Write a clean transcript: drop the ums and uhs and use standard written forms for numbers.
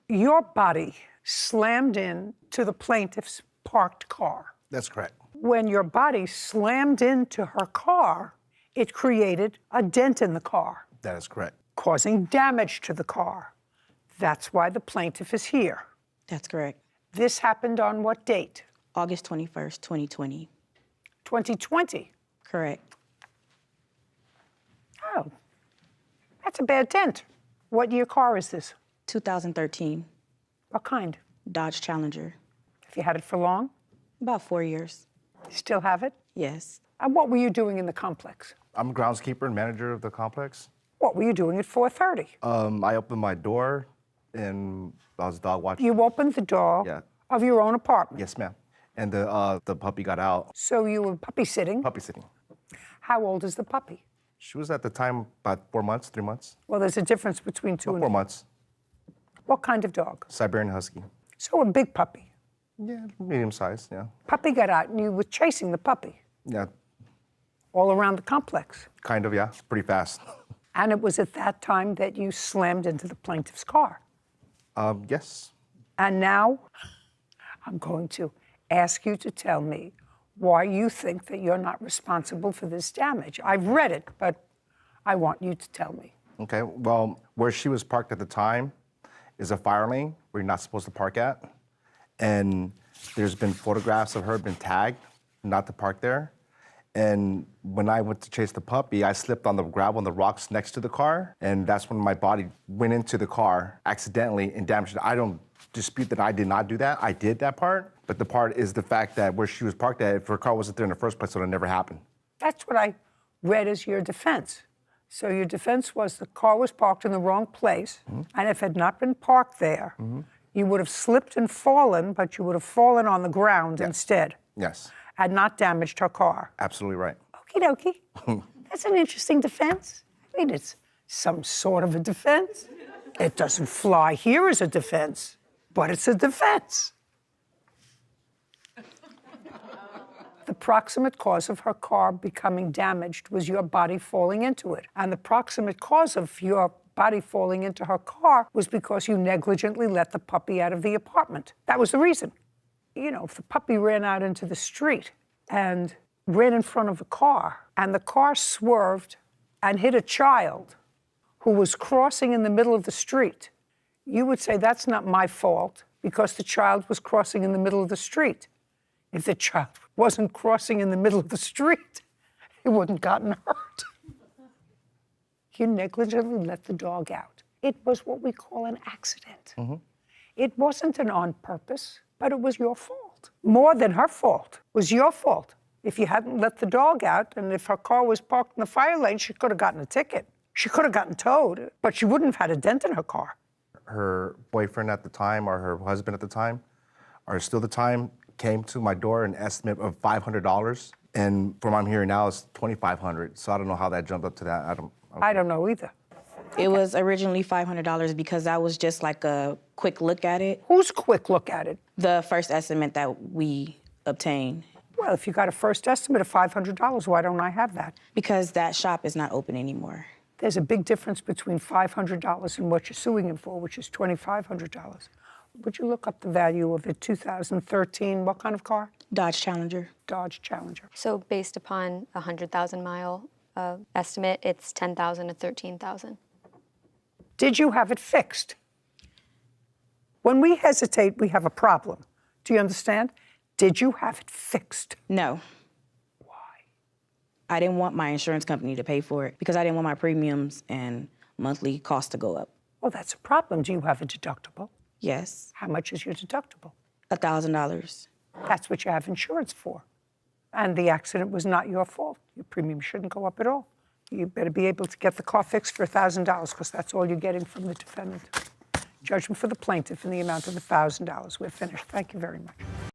Your body slammed into the plaintiff's parked car. That's correct. When your body slammed into her car, it created a dent in the car. That is correct. Causing damage to the car. That's why the plaintiff is here. That's correct. This happened on what date? August 21st, 2020. 2020? Correct. Oh, that's a bad dent. What year car is this? 2013. What kind? Dodge Challenger. Have you had it for long? About 4 years. You still have it? Yes. And what were you doing in the complex? I'm a groundskeeper and manager of the complex. What were you doing at 4:30? I opened my door and I was dog watching. You opened the door Yeah. of your own apartment? Yes, ma'am. And the puppy got out. So you were puppy sitting? Puppy sitting. How old is the puppy? She was at the time about 4 months, 3 months. Well, there's a difference between two About and 4 months. What kind of dog? Siberian Husky. So a big puppy. Yeah, medium size, yeah. Puppy got out and you were chasing the puppy Yeah, all around the complex. kind of, yeah. Pretty fast. And it was at that time that you slammed into the plaintiff's car. Yes. And now I'm going to ask you to tell me why you think that you're not responsible for this damage. I've read it, but I want you to tell me. Okay, well, where she was parked at the time is a fire lane where you're not supposed to park at. And there's been photographs of her been tagged not to park there. And when I went to chase the puppy, I slipped on the gravel and the rocks next to the car. And that's when my body went into the car accidentally and damaged it. I don't dispute that I did not do that. I did that part. But the part is the fact that where she was parked at, if her car wasn't there in the first place, it would have never happened. That's what I read as your defense. So your defense was the car was parked in the wrong place, and if it had not been parked there, you would have slipped and fallen, but you would have fallen on the ground instead. Yes. And not damaged her car. Absolutely right. Okie dokie. That's an interesting defense. I mean, it's some sort of a defense. It doesn't fly here as a defense, but it's a defense. The proximate cause of her car becoming damaged was your body falling into it. And the proximate cause of your body falling into her car was because you negligently let the puppy out of the apartment. That was the reason. You know, if the puppy ran out into the street and ran in front of a car, and the car swerved and hit a child who was crossing in the middle of the street, you would say, that's not my fault because the child was crossing in the middle of the street. If the child wasn't crossing in the middle of the street, he wouldn't gotten hurt. You negligently let the dog out. It was what we call an accident. It wasn't an on purpose, but it was your fault. More than her fault. It was your fault. If you hadn't let the dog out, and if her car was parked in the fire lane, she could have gotten a ticket. She could have gotten towed, but she wouldn't have had a dent in her car. Her boyfriend at the time, or her husband at the time, or still the time, came to my door an estimate of $500, and from what I'm hearing now, it's $2,500. So I don't know how that jumped up to that. I don't know either. It was originally $500 because that was just like a quick look at it. Whose quick look at it? The first estimate that we obtained. Well, if you got a first estimate of $500, why don't I have that? Because that shop is not open anymore. There's a big difference between $500 and what you're suing him for, which is $2,500. Would you look up the value of a 2013, what kind of car? Dodge Challenger. Dodge Challenger. So based upon a 100,000 mile estimate, it's 10,000 to 13,000. Did you have it fixed? When we hesitate, we have a problem. Do you understand? Did you have it fixed? No. Why? I didn't want my insurance company to pay for it because I didn't want my premiums and monthly costs to go up. Well, that's a problem. Do you have a deductible? Yes. How much is your deductible? $1,000. That's what you have insurance for. And the accident was not your fault. Your premium shouldn't go up at all. You better be able to get the car fixed for $1,000 because that's all you're getting from the defendant. Judgment for the plaintiff in the amount of $1,000. We're finished. Thank you very much.